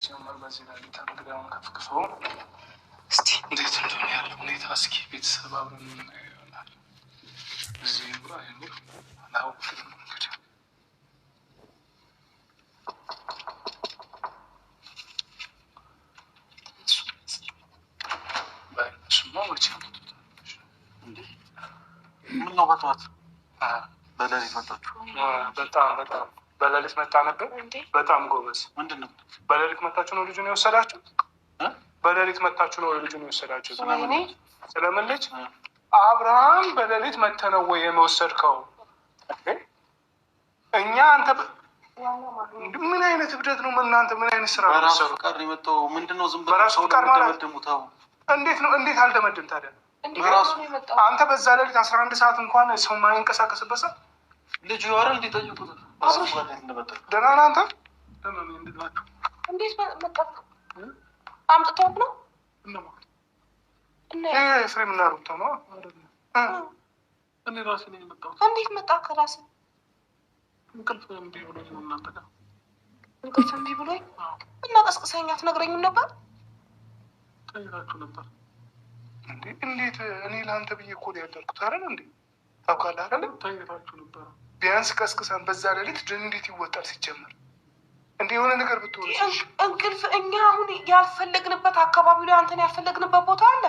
ጀመር በዚህ ላይ ተንግዳውን ከፍክፈው እስቲ እንዴት እንደሆነ ያለው ሁኔታ እስኪ ቤተሰብ አብረን የምናየው ይሆናል። እዚህ ይኑር አይኑር አላውቅም። እንግዲህ እሱማ መቼም ምነው በጠዋት በሌሊት መጣችሁ? በጣም በሌሊት መጣ ነበር። በጣም ጎበዝ። ምንድን ነው በሌሊት መጣችሁ ነው ልጁን የወሰዳችሁ? በሌሊት መጣችሁ ነው ልጁን የወሰዳችሁ? ስለምን ልጅ አብርሃም በሌሊት መጥተህ ነው ወይ የወሰድከው? እኛ አንተ ምን አይነት እብደት ነው? እናንተ ምን አይነት ስራ ነው? በራሱ ፍቃድ ነው የመጣው። ምንድነው ዝም ብሎ ሰው ደመደሙታው? እንዴት ነው? እንዴት አልደመድም ታዲያ? አንተ በዛ ሌሊት 11 ሰዓት እንኳን ሰው ማይንቀሳቀስበት ሰዓት ልጁ ያወራል። እንዴት ጠይቁት? ደህና ነህ አንተ? እንዴት መጣህ? አምጥተውት ነው? ኤፍሬም እና ሩታ ነው። እኔ ራሴ ነኝ የመጣሁት። እንዴት መጣህ? ከራስህ እንቅልፍ እምቢ ብሎኝ ነው። እናንተ ጋር እንቅልፍ እምቢ ብሎኝ እና ቀስቅሰኝ አትነግረኝም ነበር? ጠይቃችሁ ነበር እንዴ? እንዴት እኔ ለአንተ ብዬ እኮ ነው ያደርኩት አይደል እንዴ? ታውቃለህ አይደል? ጠይቃችሁ ነበር። ቢያንስ ቀስቅሰን በዛ ሌሊት እንዴት ይወጣል ሲጀመር? እንዴ የሆነ ነገር ብትሆን እንቅልፍ እኛ አሁን ያልፈለግንበት አካባቢ ላይ አንተን ያልፈለግንበት ቦታ አለ።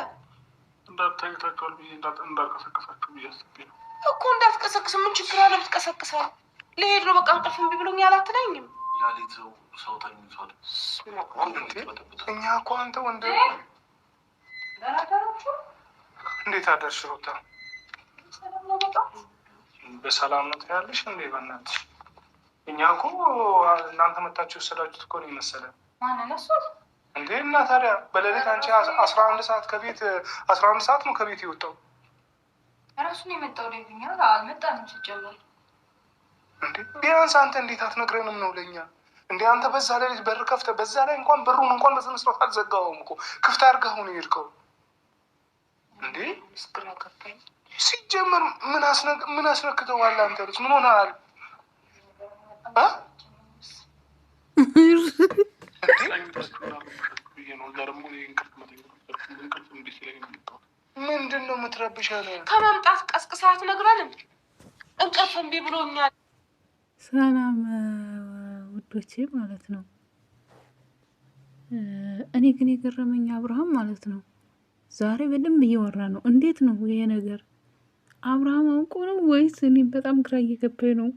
እንዳታይታችኋል ብዬ እንዳልቀሰቀሳችሁ ብዬ አስቤ ነው እኮ። እንዳትቀሰቅስ ምን ችግር አለ? ብትቀሰቅሳል ልሄድ ነው በቃ እንቅልፍ እምቢ ብሎኛል አትለኝም? ሌሊት ሰው ተኝቷል። እኛ እኮ አንተ ወንድ እንዴት አደርሽ ሩታ? በሰላም ነው ያለሽ እንዴ? በእናትሽ እኛ እኮ እናንተ መታችሁ የወሰዳችሁት እኮ ነው የመሰለን። ማንን እሱ እንዴ? እና ታዲያ በሌሊት አንቺ 11 ሰዓት ከቤት 11 ሰዓት ነው ከቤት የወጣው። እራሱን የመጣው ደግኛ አልመጣንም ሲጀመር። እንዴ ቢያንስ አንተ እንዴት አትነግረንም ነው ለኛ? እንዴ አንተ በዛ ሌሊት በር ከፍተህ በዛ ላይ እንኳን በሩን እንኳን በስነ ስርዓት አልዘጋኸውም እኮ ክፍት አድርገህ ነው የሄድከው። እንዴ ሲጀመር ምን አስነክተዋል? አንተ ልጅ ምን ሆነሃል? ምንድን ነው የምትረብሻል? ከመምጣት ቀስቅሳት ነግረንም እንቅልፍ እምቢ ብሎኛል። ሰላም ውዶቼ ማለት ነው። እኔ ግን የገረመኝ አብርሃም ማለት ነው ዛሬ በደንብ እየወራ ነው። እንዴት ነው ይሄ ነገር? አብርሃም አውቆ ነው ወይስ? እኔ በጣም ግራ እየገባኝ ነው።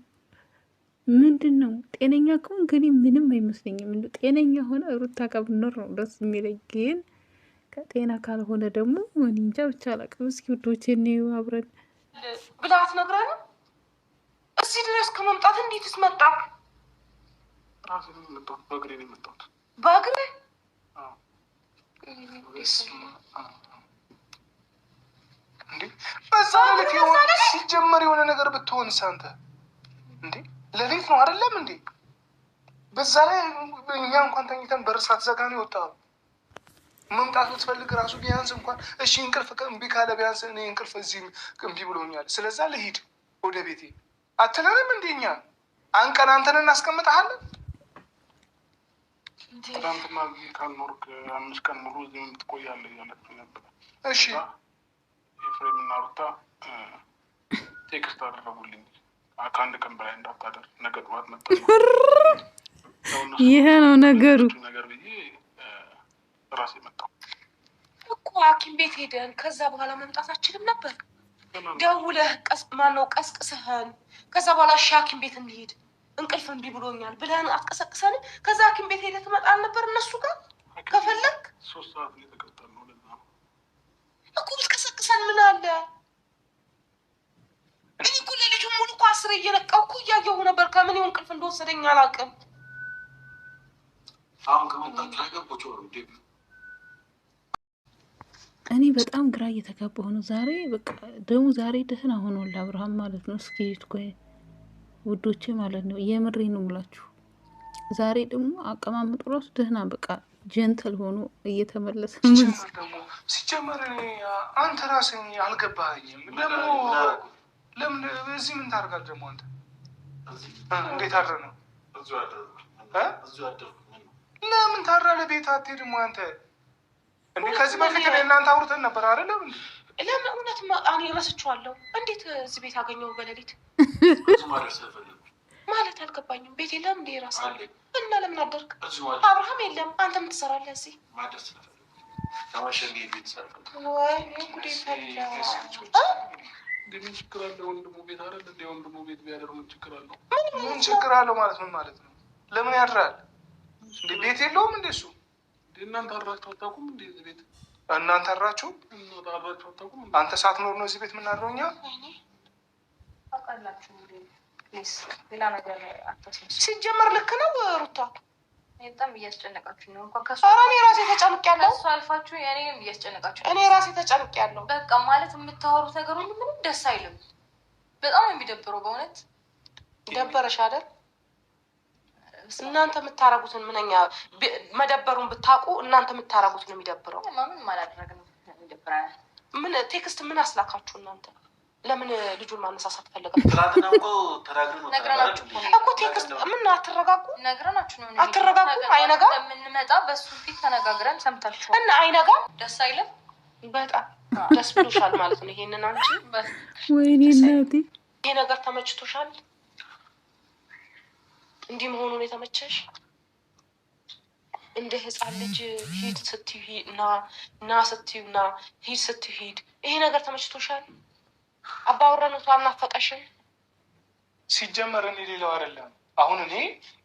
ምንድን ነው? ጤነኛ ከሆን ግን ምንም አይመስለኝም። ጤነኛ ሆነ ሩታ ጋር ብኖር ነው ደስ የሚለኝ። ግን ከጤና ካልሆነ ደግሞ እኔ እንጃ ብቻ አላውቅም። እስኪ ውዶቼ እንየው አብረን ብላት ነግረን እዚህ ድረስ ከመምጣት እንዴትስ መጣ? በእግሬ ነው የመጣሁት። በእግሬ በዛ ሌሊት የሆነ ሲጀመር የሆነ ነገር ብትሆንስ አንተ? እንዴ ሌሊት ነው አይደለም እንዴ? በዛ ላይ እኛ እንኳን ተኝተን በር ሳትዘጋ ነው የወጣው። መምጣት ብትፈልግ ራሱ ቢያንስ እንኳን እሺ እንቅልፍ እምቢ ካለ ቢያንስ እኔ እንቅልፍ እዚህ እምቢ ብሎኛል ስለዛ ልሂድ ወደ ቤቴ አትለንም? እንደኛ አንቀን አንተን እናስቀምጠሃለን። ትናንትና ካልኖርክ 5 ቀን ሙሉ እዚህ የምትቆያለህ እያለችኝ ነበር። እሺ ኤፍሬም እና ሩታ ቴክስት አደረጉልኝ ከአንድ ቀን በላይ እንዳታደር ነገ ጠዋት መጣ። ይሄ ነው ነገሩ ነገር ብዬ ራሴ መጣሁ እኮ ሐኪም ቤት ሄደን ከዛ በኋላ መምጣት አችልም ነበር። ደውለህ ማነው ቀስቅሰህን ከዛ በኋላ እሺ ሐኪም ቤት እንሂድ እንቅልፍ እምቢ ብሎኛል ብለህን አትቀሰቅሰን? ከዛ ሐኪም ቤት ሄደህ ትመጣል ነበር እነሱ ጋር ከፈለግ 3 ሰዓት ነው የተቀጠርነው። ለዛ ነው እኮ ብትቀሰቅሰን ምን አለ? እኔ እኮ ለልጁ ሙሉ እኮ 10 እየነቃሁ እኮ እያየሁ ነበር። ከምን ይሁን እንቅልፍ እንደወሰደኝ አላውቅም። አሁን ከመጣችሁ አይገባችሁ እንዴ? እኔ በጣም ግራ እየተጋባሁ ነው። ዛሬ በቃ ደግሞ ዛሬ ደህና ሆኗል አብርሃም ማለት ነው። እስኪ ቆይ ውዶቼ ማለት ነው የምሬ ነው የምላችሁ። ዛሬ ደግሞ አቀማመጡ ራሱ ደህና በቃ ጀንተል ሆኖ እየተመለሰ ሲጀመር አንተ ራስህ አልገባኸኝም። ደግሞ ለምን እዚህ ምን ታደርጋለህ ደግሞ አንተ? እንዴት አድረህ ነው? ለምን ታራ ቤት አትሄድም አንተ? እንዴ ከዚህ በፊት እናንተ አውርተን ነበር አይደለም? ለምን እውነት እኔ እረስቸዋለሁ። እንዴት እዚህ ቤት አገኘው በሌሊት ማለት አልገባኝም። ቤት የለም እንዴ ራስ እና ለምን አደርግ? አብርሃም የለም። አንተ ምን ትሰራለህ እዚህ? ምን ችግር አለው? ወንድሙ ቤት አይደል እንዴ? ወንድሙ ቤት ቢያደር ምን ችግር አለው? ምን ችግር አለው ማለት ምን ማለት ነው? ለምን ያድራል እንዴ? ቤት የለውም እንዴ እሱ? እናንተ አራችሁ አታውቁም እንዴ እዚህ ቤት? እናንተ አራችሁ አታውቁም? አንተ ሳትኖር ነው እዚህ ቤት የምናድረው እኛ? ሌላ ነገር አታስመስሉ። ሲጀመር ልክ ነው ሩታ። በጣም እያስጨነቃችሁ ነው። እንኳን ከሱ እኔ ራሴ ተጨንቄያለሁ። እሱ አልፋችሁ እኔንም እያስጨነቃችሁ ነው። እኔ ራሴ ተጨንቄያለሁ። በቃ ማለት የምታወሩት ነገር ሁሉ ምንም ደስ አይልም። በጣም የሚደብረው በእውነት ደበረሽ አይደል? እናንተ የምታረጉትን ምንኛ መደበሩን ብታውቁ እናንተ የምታረጉት ነው የሚደብረው። ምንም አላደረግንም። ይደብራል። ምን ቴክስት ምን አስላካችሁ እናንተ? ለምን ልጁን ማነሳሳት ፈለጋችሁ? ትናንትና እኮ ተናግረን ነው እኮ ቴክስት ምን አትረጋጉ? ነግረናችሁ ነው። አትረጋጉ? አይነጋም? የምንመጣ በሱ ፊት ተነጋግረን ሰምታችኋል። እና አይነጋም? ደስ አይልም? በጣም ደስ ብሎሻል ማለት ነው። ይሄንን አንቺ ወይኔ እናቴ ይሄ ነገር ተመችቶሻል? እንዲህ መሆኑን የተመቸሽ? እንደ ህፃን ልጅ ሂድ ስትይ ና ስትይ ና ሂድ ስትይ ሂድ። ይሄ ነገር ተመችቶሻል? አባወራነቱ አልናፈቀሽም? ሲጀመር እኔ ሌላው አይደለም። አሁን እኔ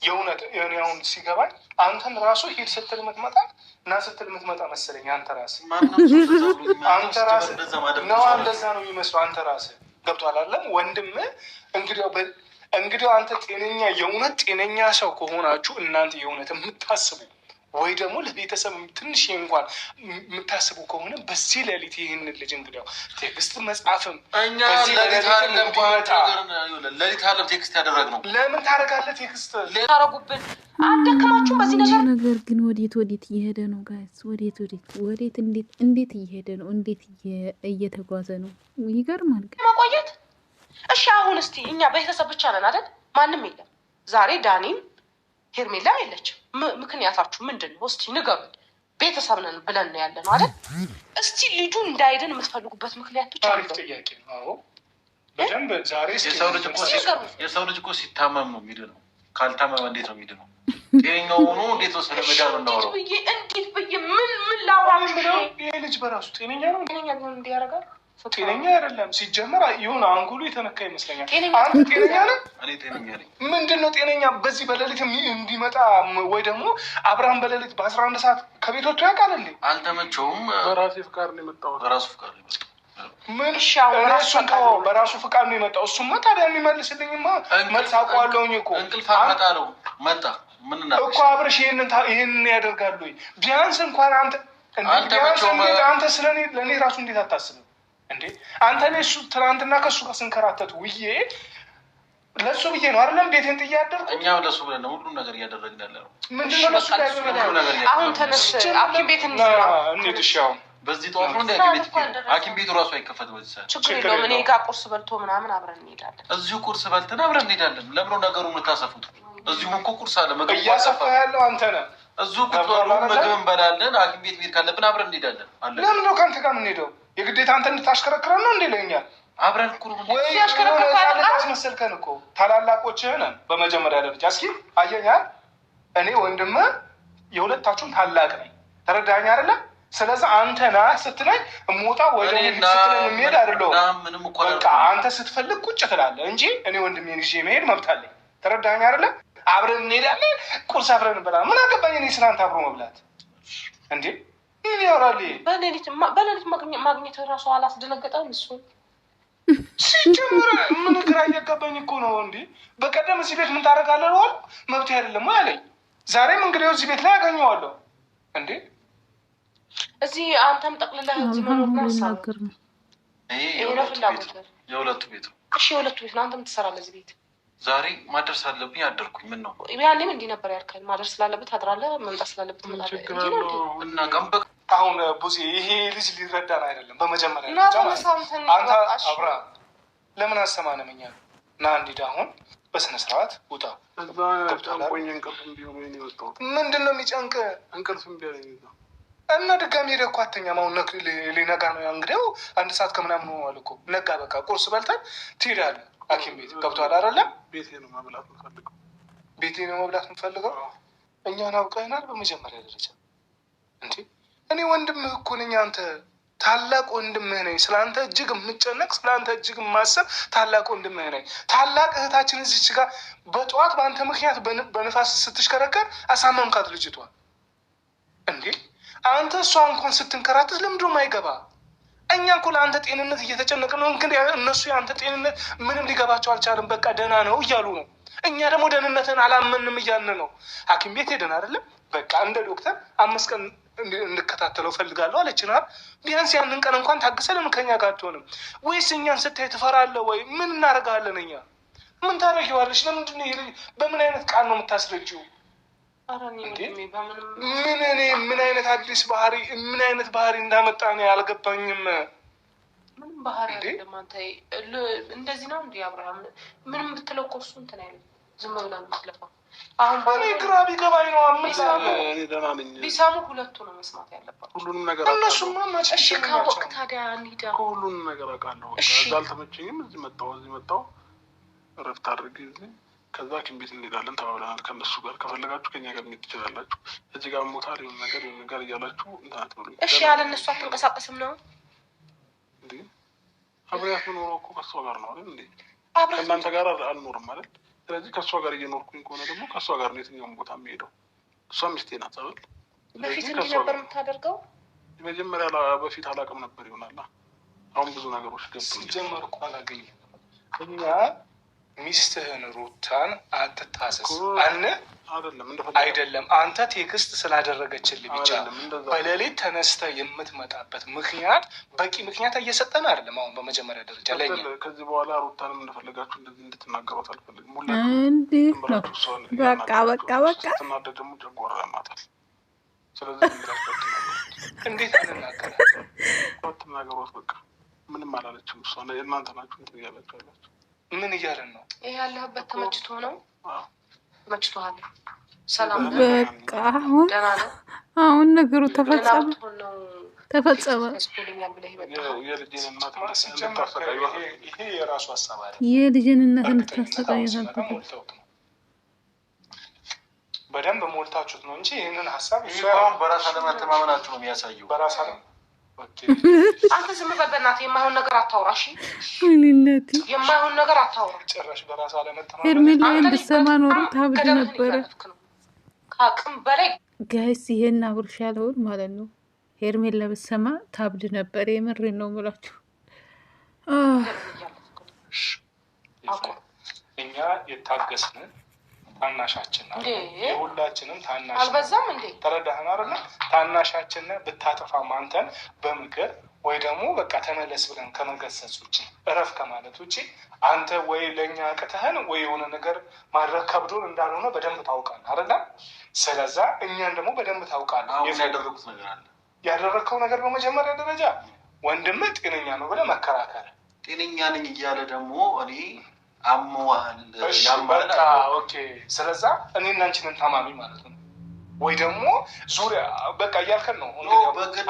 የእውነት እኔ አሁን ሲገባኝ አንተን ራሱ ሂድ ስትል የምትመጣ ና ስትል የምትመጣ መሰለኝ። አንተ ራስህ ነው እንደዛ ነው የሚመስለው። አንተ ራስህ ገብቶሃል አይደለም? ወንድም እንግዲህ አንተ ጤነኛ የእውነት ጤነኛ ሰው ከሆናችሁ እናንተ የእውነት የምታስቡ ወይ ደግሞ ለቤተሰብ ትንሽ እንኳን የምታስቡ ከሆነ በዚህ ሌሊት ይህንን ልጅ እንግዲያው ቴክስት መጻፍም እኛ ሌሊት አለም ቴክስት ያደረግነው ለምን ታደርጋለህ? ቴክስት ታረጉብን አልደከማችሁ? በዚህ ነገር ግን ወዴት እየሄደ ነው ጋይስ? ወዴት እንዴት እየሄደ ነው? እንዴት እየተጓዘ ነው? ይገርማል። መቆየት እሺ። አሁን እስቲ እኛ ቤተሰብ ብቻ ነን አይደል? ማንም የለም ዛሬ ዳኒም ሄርሜላም የለችም። ምክንያታችሁ ምንድን ነው? እስቲ ንገሩኝ። ቤተሰብ ነን ብለን ነው ያለ ነው አይደል? እስቲ ልጁ እንዳይድን የምትፈልጉበት ምክንያት ብቻ ነው። ጥያቄ ነው። በደንብ ዛሬ የሰው ልጅ እኮ ሲታመም ነው የሚድነው። ካልታመመ እንዴት ነው የሚድነው? ጤነኛው ሆኖ እንዴት ነው ስለመዳን የምናወራው? እንዴት ብዬ ምን ላውራ? ይሄ ልጅ በራሱ ጤነኛ ነው? ጤነኛ ሊሆን እንዲህ ያደርጋል? ጤነኛ አይደለም። ሲጀመር የሆነ አንጎሉ የተነካ ይመስለኛል። አንተ ጤነኛ ነህ? እኔ ጤነኛ ነኝ። ምንድን ነው ጤነኛ? በዚህ በሌሊት እንዲመጣ ወይ ደግሞ አብርሃም በሌሊት በ11 ሰዓት ከቤት ወጥቶ ያውቃል እንዴ? አልተመቸውም። በራሴ ፍቃድ ነው የመጣው። በራሱ ፍቃድ ነው የመጣው። ምን በራሱ ፍቃድ ነው የመጣው። እሱማ ታዲያ የሚመልስልኝማ መልስ አውቀዋለሁኝ እኮ። እንቅልፍ አመጣለው መጣ። ምን እና እኮ አብርሽ ይሄንን ያደርጋሉ ወይ? ቢያንስ እንኳን አንተ ስለኔ ለኔ ራሱ እንዴት አታስብም እንዴ? አንተ ላይ እሱ ትናንትና ከእሱ ጋር ስንከራተት ውዬ ለእሱ ብዬ ነው አይደለም ቤቴን ጥዬ ያደርኩት። እኛም ለእሱ ብለን ነው ሁሉም ነገር እያደረግን ያለ ነው። ምንድነው ለእሱ አሁን ተነስ ሐኪም ቤት እንሂድ። እሺ አሁን በዚህ ጠዋት ነው እንደ ሐኪም ቤቱ ራሱ አይከፈትም በዚህ ሰዓት። ችግር የለውም። እኔ ጋር ቁርስ በልቶ ምናምን አብረን እንሄዳለን። እዚሁ ቁርስ በልተን አብረን እንሄዳለን። ለምን ነው ነገሩ የምታሰፉት? እዚሁ እኮ ቁርስ አለ። ምግብ እያሰፋ ያለው አንተ ነህ። እዚሁ ቁጭ ብሎ ምግብ እንበላለን። ሐኪም ቤት መሄድ ካለብን አብረን እንሄዳለን። ለምን ነው ከአንተ ጋር የምንሄደው? የግዴታ አንተ እንድታሽከረክረን ነው እንዴ? ለኛል አብረን ቁርብ ወይ አስመሰልከን እኮ። ታላላቆችህ ነን በመጀመሪያ ደረጃ። እስኪ አየኛል። እኔ ወንድምህ የሁለታችሁም ታላቅ ነኝ። ተረዳኸኝ አይደለ? ስለዚህ አንተ ና ስትለኝ እሞጣ ወይ ስትለኝ የሚሄድ አይደለሁም። በቃ አንተ ስትፈልግ ቁጭ ትላለህ እንጂ እኔ ወንድሜን ይዤ መሄድ መብት አለኝ። ተረዳኸኝ አይደለ? አብረን እንሄዳለን። ቁርስ አብረን እንበላለን። ምን አገባኝ እኔ ስለአንተ አብሮ መብላት እንዴ? ምን ያወራል? በሌሊት ማግኘት ራሱ አላስደነገጠም? እሱ ሲጀምር ምን ግራ እያጋባኝ እኮ ነው እንዴ። በቀደም እዚህ ቤት ምን ታደርጋለህ ዋል መብት አይደለም ወይ አለኝ። ዛሬም እንግዲህ እዚህ ቤት ላይ ያገኘዋለሁ እንዴ። እዚህ አንተም ጠቅልለህ እዚህ መኖር ነው ሀሳብ ነው። የሁለቱ ቤት እሺ፣ የሁለቱ ቤት ነው። አንተም ትሰራለህ እዚህ ቤት። ዛሬ ማደር ስላለብኝ አደርኩኝ። ምን ነው ያኔም እንዲህ ነበር ያልከኝ። ማደር ስላለብህ ታድራለህ፣ መምጣት ስላለብህ ትመጣለህ እና ቀንበቅ። አሁን ቡዜ ይሄ ልጅ ሊረዳን አይደለም። በመጀመሪያ አንተ አብርሃም ለምን አሰማንም? እኛ ና እንሂድ። አሁን በስነ ስርዓት ውጣ። ምንድን ነው የሚጨንቅ? እንቅልፍ እና ድጋሚ ሄደህ እኮ አተኛም። አሁን ሊነጋ ነው እንግዲህ 1 ሰዓት ከምናምን ሆኗል እኮ ነጋ። በቃ ቁርስ በልተን ትሄዳለህ ሐኪም ቤት ገብቶሃል አይደለም? ቤቴ ነው መብላት የምፈልገው። እኛን አውቀህናል በመጀመሪያ ደረጃ እንዴ። እኔ ወንድምህ እኮ ነኝ። አንተ ታላቅ ወንድምህ ነኝ። ስለአንተ እጅግ የምጨነቅ ስለአንተ እጅግ የማሰብ ታላቅ ወንድምህ ነኝ። ታላቅ እህታችን እዚች ጋር በጠዋት በአንተ ምክንያት በንፋስ ስትሽከረከር አሳመምካት ልጅቷን እንዴ። አንተ እሷ እንኳን ስትንከራተት ለምንድነው የማይገባ? እኛ እኮ ለአንተ ጤንነት እየተጨነቅን ነው። ግን እነሱ የአንተ ጤንነት ምንም ሊገባቸው አልቻለም። በቃ ደህና ነው እያሉ ነው። እኛ ደግሞ ደህንነትን አላመንም እያልን ነው። ሐኪም ቤት ሄደን አይደለም በቃ እንደ ዶክተር 5 ቀን እንድከታተለው ፈልጋለሁ አለችናል። ቢያንስ ያንን ቀን እንኳን ታግሰ ለምን ከኛ ጋር አትሆንም? ወይስ እኛን ስታይ ትፈራለህ ወይ? ምን እናደርጋለን? እኛ ምን ታደርጊዋለሽ? ለምንድን ነው በምን አይነት ቃል ነው የምታስረጂው? ምን አይነት አዲስ ባህሪ ምን አይነት ባህሪ እንዳመጣ ነው ያልገባኝም። ምንም ባህሪ አይደለም። አንተ እንደዚህ ነው እንዴ አብርሃም? ምንም ብትለው እኮ እሱ እንትን አይልም። ዝም ብለን የምትለፋው አሁን እኔ ግራ ቢገባኝ ነው። ቢሰሙ ሁለቱ ነው መስማት ያለባቸው። ሁሉንም ነገር እነሱማ እሺ ካወቅ ታዲያ እንሂዳ። ሁሉንም ነገር አውቃለሁ። አልተመቸኝም። እዚህ መጣሁ እረፍት አድርጌ እዚህ ከዛ ሐኪም ቤት እንሄዳለን ተባብለናል። ከነሱ ጋር ከፈለጋችሁ ከኛ ጋር እንሄድ ትችላላችሁ። እዚህ ጋር ሞታል የሆነ ነገር እያላችሁ እንታት ብሎ እሺ ያለ እነሱ አትንቀሳቀስም ነው እንዴ? አብሬያት የምኖረው እኮ ከእሷ ጋር ነው አይደል እንዴ? ከእናንተ ጋር አልኖርም አይደል? ስለዚህ ከእሷ ጋር እየኖርኩኝ ከሆነ ደግሞ ከእሷ ጋር ነው የትኛውም ቦታ የሚሄደው። እሷ ሚስቴ ናት አይደል? በፊት እንዲህ ነበር የምታደርገው? መጀመሪያ በፊት አላውቅም ነበር ይሆናል። አሁን ብዙ ነገሮች ገብቶኛል። ሲጀመር እኮ አላገኘም። እኛ ሚስትህን ሩታን አትታሰስ አይደለም። አንተ ቴክስት ስላደረገችልህ ብቻ በሌሊት ተነስተህ የምትመጣበት ምክንያት በቂ ምክንያት እየሰጠን አይደለም። አሁን በመጀመሪያ ደረጃ ላይ ከዚህ በኋላ ሩታንም እንደፈለጋችሁ እንደዚህ እንድትናገሯት አልፈልግም። እንዴት ነው? በቃ ስትናደድ ደግሞ ጨጓራ ያማታል። ስለዚህ እንዴት አንናገር? አትናገሯት። በቃ ምንም አላለችም እሷ። እናንተ ናችሁ እንትን እያላችሁ ያላችሁ። ምን እያለን ነው? ይሄ ያለህበት ተመችቶ ነው? ተመችቶሃል? ሰላም በቃ አሁን ነገሩ ተፈጸመ። ይሄ የራሱ ሀሳብ አይደለም። የልጅን እናት እንድታሰቃያት በደንብ ሞልታችሁት ነው እንጂ ይህንን ሀሳብ በራስ አለመተማመናችሁ ነው የሚያሳየው። በራስ አንተ ዝም በል በእናትህ። የማይሆን ነገር አታውራ እሺ? እኔነቴ የማይሆን ነገር አታውራ። ጭራሽ በራስ አለመተማመን ሄርሜላ እንድትሰማ ኖሮ ታብድ ነበረ። ከአቅም በላይ ጋይስ ይሄን አብርሽ ያለውን ማለት ነው። ሄርሜላ ብትሰማ ታብድ ነበር። የምሬን ነው የምላችሁ። እኛ የታገስን ታናሻችን የሁላችንም ታናሽ አልበዛም እንዴ? ተረዳህን አይደለ? ታናሻችን ብታጠፋም አንተን በምክር ወይ ደግሞ በቃ ተመለስ ብለን ከመገሰጽ ውጭ እረፍ ከማለት ውጭ አንተ ወይ ለእኛ ቅትህን ወይ የሆነ ነገር ማድረግ ከብዶን እንዳልሆነ በደንብ ታውቃለህ አይደለ? ስለዛ እኛን ደግሞ በደንብ ታውቃለህ። ያደረጉት ነገር አለ። ያደረግከው ነገር በመጀመሪያ ደረጃ ወንድምህ ጤነኛ ነው ብለህ መከራከር። ጤነኛ ነኝ እያለ ደግሞ እኔ አመዋል በቃ ኦኬ። ስለዛ እኔና አንቺንን ታማሚ ማለት ነው ወይ ደግሞ ዙሪያ በቃ እያልከን ነው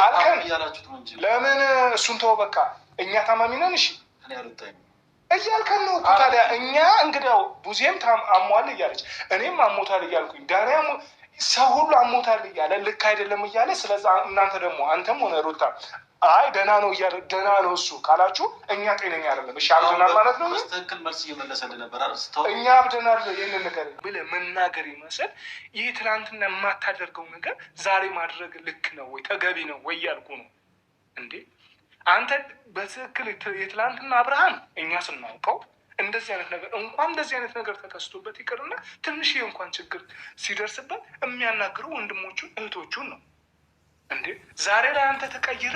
አልከን እያላችሁት ነው እንጂ ለምን እሱን ተወው። በቃ እኛ ታማሚ ነን እሺ እያልከን ነው እኮ። ታዲያ እኛ እንግዲያው ቡዜም አሟል እያለች እኔም አሞታል እያልኩኝ ዳኒ ሰው ሁሉ አሞታል እያለ ልክ አይደለም እያለ ስለዛ እናንተ ደግሞ አንተም ሆነ ሩታ አይ ደህና ነው እያለ ደህና ነው እሱ ካላችሁ እኛ ጤነኛ አይደለም። እሺ አብደናል ማለት ነው። ትክክል መልስ እየመለሰልህ ነበር አይደል? እኛ አብደናል ይህንን ነገር ብለህ መናገር ይመስል ይህ ትናንትና የማታደርገው ነገር ዛሬ ማድረግ ልክ ነው ወይ ተገቢ ነው ወይ ያልኩ ነው እንዴ። አንተ በትክክል የትላንትና አብርሃም እኛ ስናውቀው እንደዚህ አይነት ነገር እንኳን እንደዚህ አይነት ነገር ተከስቶበት ይቅርና ትንሽ እንኳን ችግር ሲደርስበት የሚያናግሩ ወንድሞቹን እህቶቹን ነው እንዴ። ዛሬ ላይ አንተ ተቀይረ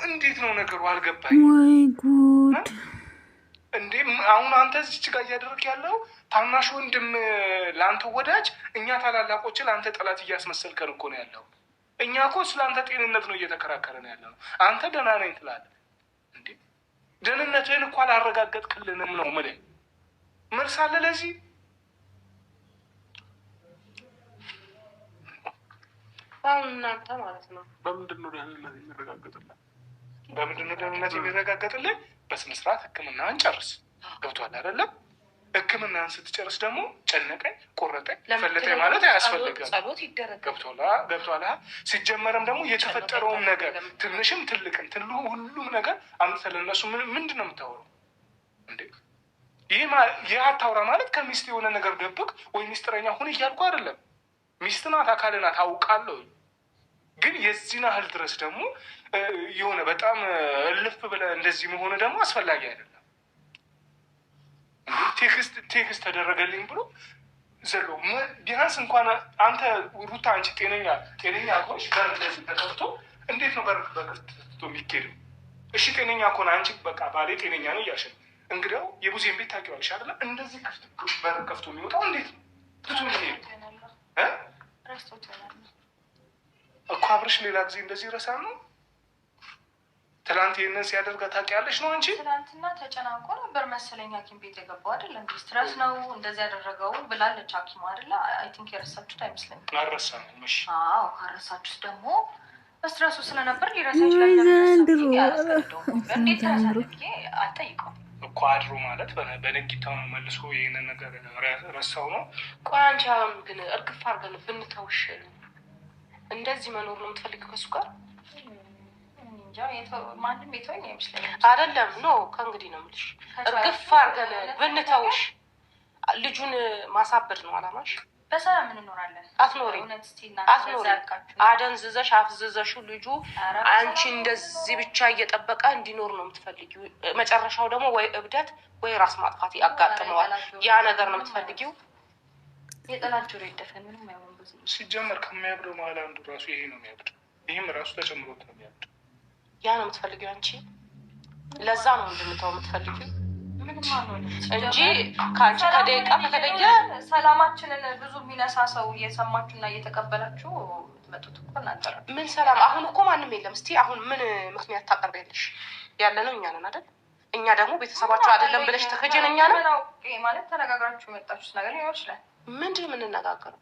እንዴት ነው ነገሩ? አልገባኝ። ወይ ጉድ እንዴ! አሁን አንተ እዚች ጋር እያደረግ ያለው ታናሽ ወንድም ለአንተ ወዳጅ፣ እኛ ታላላቆች ለአንተ ጠላት እያስመሰልከን እኮ ነው ያለው። እኛ እኮ ስለ አንተ ጤንነት ነው እየተከራከረን ያለ ነው። አንተ ደህና ነኝ ትላለህ እንዴ? ደህንነትህን እኮ አላረጋገጥክልንም ነው የምልህ መልስ አለ ለዚህ? አሁን እናንተ ማለት ነው በምንድን ነው ደህንነት የሚረጋገጥልን? በምንድን ነው ደህንነት የሚረጋገጥልን? በስነስርዓት ሕክምናን ጨርስ። ገብቶሃል አይደለም? ሕክምናን ስትጨርስ ደግሞ ጨነቀኝ ቆረጠኝ ፈለጠኝ ማለት አያስፈልግም። ጸሎት ይደረግ። ገብቶሃል? ሲጀመርም ደግሞ የተፈጠረውን ነገር ትንሽም ትልቅም ሁሉም ነገር አንተ ለነሱ ምንድን ነው የምታወራው እንዴ? ይህ አታውራ ማለት ከሚስት የሆነ ነገር ደብቅ ወይ ሚስጥረኛ ሁን እያልኩ አይደለም። ሚስት ናት፣ አካል ናት፣ አውቃለሁ። ግን የዚህን ያህል ድረስ ደግሞ የሆነ በጣም እልፍ ብለህ እንደዚህ መሆኑ ደግሞ አስፈላጊ አይደለም። ቴክስት ተደረገልኝ ብሎ ዘሎ ቢያንስ እንኳን አንተ ሩታ አንቺ ጤነኛ ከሆንሽ በር እንደዚህ ተከፍቶ እንዴት ነው በር በክፍቶ የሚኬደው? እሺ ጤነኛ ከሆነ አንቺ በቃ ባሌ ጤነኛ ነው እያልሽ ነው። እንግዲያው የቡዜን ቤት ታውቂዋለሽ አይደለ? እንደዚህ በር ከፍቶ የሚወጣው እንዴት ነው? ትቶ የሚሄዱ እኮ አብርሽ ሌላ ጊዜ እንደዚህ ረሳ ነው። ትላንት ይህንን ሲያደርጋ ታውቂያለሽ ነው እንጂ ትላንትና ተጨናንቆ ነበር መሰለኝ ሐኪም ቤት የገባው አይደለ? እንዴ ስትረስ ነው እንደዚህ ያደረገው ብላለች ሐኪሙ አይደለ? አይ ቲንክ የረሳችሁት አይመስለኝም። አልረሳንም። እሺ አዎ ካረሳችሁት ደግሞ በስትረሱ ስለነበር ሊረሳ ይችላል። እንዴት አልጠይቀውም እኮ አድሮ ማለት በነጊታው ነው መልሶ ይህንን ነገር ረሳው ነው። ቆይ አንቺ አሁን ግን እርግፍ አድርገን ብንተውሽ እንደዚህ መኖር ነው የምትፈልጊው ከሱ ጋር? ማንም ቤተወኝ አይመስለኝም። አይደለም ኖ ከእንግዲህ ነው የምልሽ። እርግፍ አድርገን ብንተውሽ ልጁን ማሳበድ ነው አላማሽ? በሰላም እንኖራለን። አትኖሪ አደንዝዘሽ አፍዝዘሽው ልጁ አንቺ እንደዚህ ብቻ እየጠበቀ እንዲኖር ነው የምትፈልጊው። መጨረሻው ደግሞ ወይ እብደት ወይ ራስ ማጥፋት ያጋጥመዋል። ያ ነገር ነው የምትፈልጊው? የጠላቸው ይደፈን ምንም አይሆን። ብዙ ሲጀመር ከሚያብደው መሀል አንዱ ራሱ ይሄ ነው የሚያብድ። ይህም ራሱ ተጨምሮት ነው የሚያብድ። ያ ነው የምትፈልጊው አንቺ? ለዛ ነው እንድንተው የምትፈልጊው እንጂ ከአንቺ ከደቂቃ ከተገኘ ሰላማችንን ብዙ የሚነሳ ሰው እየሰማችሁና እየተቀበላችሁ ትመጡት እኮ እናንተ። ምን ሰላም? አሁን እኮ ማንም የለም። እስቲ አሁን ምን ምክንያት ታቀርቢያለሽ? ያለ ነው እኛ ነን አይደል? እኛ ደግሞ ቤተሰባችሁ አይደለም ብለሽ ተከጀን እኛ ነን ማለት ተነጋግራችሁ የመጣችሁት ነገር ሊሆን ይችላል። ምንድን የምንነጋገረው?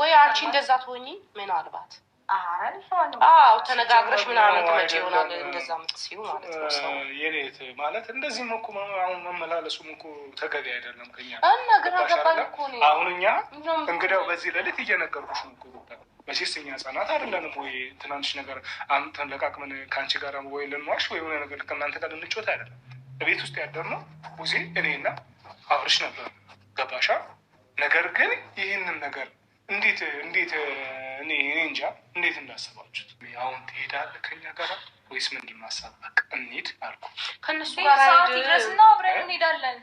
ወይ አንቺ እንደዛ ትሆኚ ምናልባት አዎ ተነጋግረሽ ምናምን ትመጪ ይሆናል። እንደዛ የምትስይው ማለት ነው። ሰው የኔት ማለት እንደዚህም እኮ አሁን መመላለሱም እኮ ተገቢ አይደለም። ከኛ እና ግራ ገባኝ እኮ ነው። አሁን እኛ እንግዲያው በዚህ ሌሊት እየነገርኩሽ ነው እኮ መቼስ እኛ ህጻናት አይደለንም ወይ ትናንሽ ነገር አምጥተን ለቃቅመን ከአንቺ ጋር ወይ ልንዋሽ ወይ የሆነ ነገር ከእናንተ ጋር ልንጮት አይደለም። ቤት ውስጥ ያደርነው ቡዜ እኔና አብርሽ ነበር። ገባሻ? ነገር ግን ይህንን ነገር እንዴት እኔ እንጃ እንዴት እንዳሰባችሁት። አሁን ትሄዳለህ ከኛ ጋር ወይስ ምንድን ነው ሀሳብ? በቃ እንሂድ አልኩ። ከእነሱ ጋር ድረስና አብረን እንሄዳለን።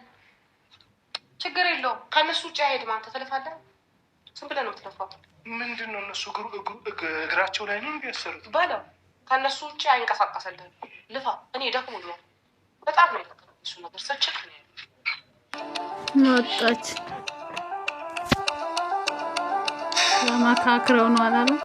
ችግር የለውም። ከእነሱ ውጭ አይሄድም። አንተ ትለፋለህ። ዝም ብለህ ነው የምትለፋው። ምንድን ነው እነሱ እግራቸው ላይ ነው እንዲያሰሩት በለው። ከእነሱ ውጭ አይንቀሳቀስልህም። ልፋ። እኔ ደክሞኛል በጣም ነው የደከመኝ እሱ ነገር። ሰጭት ነው ወጣች ለማካክረው ነው አላለም።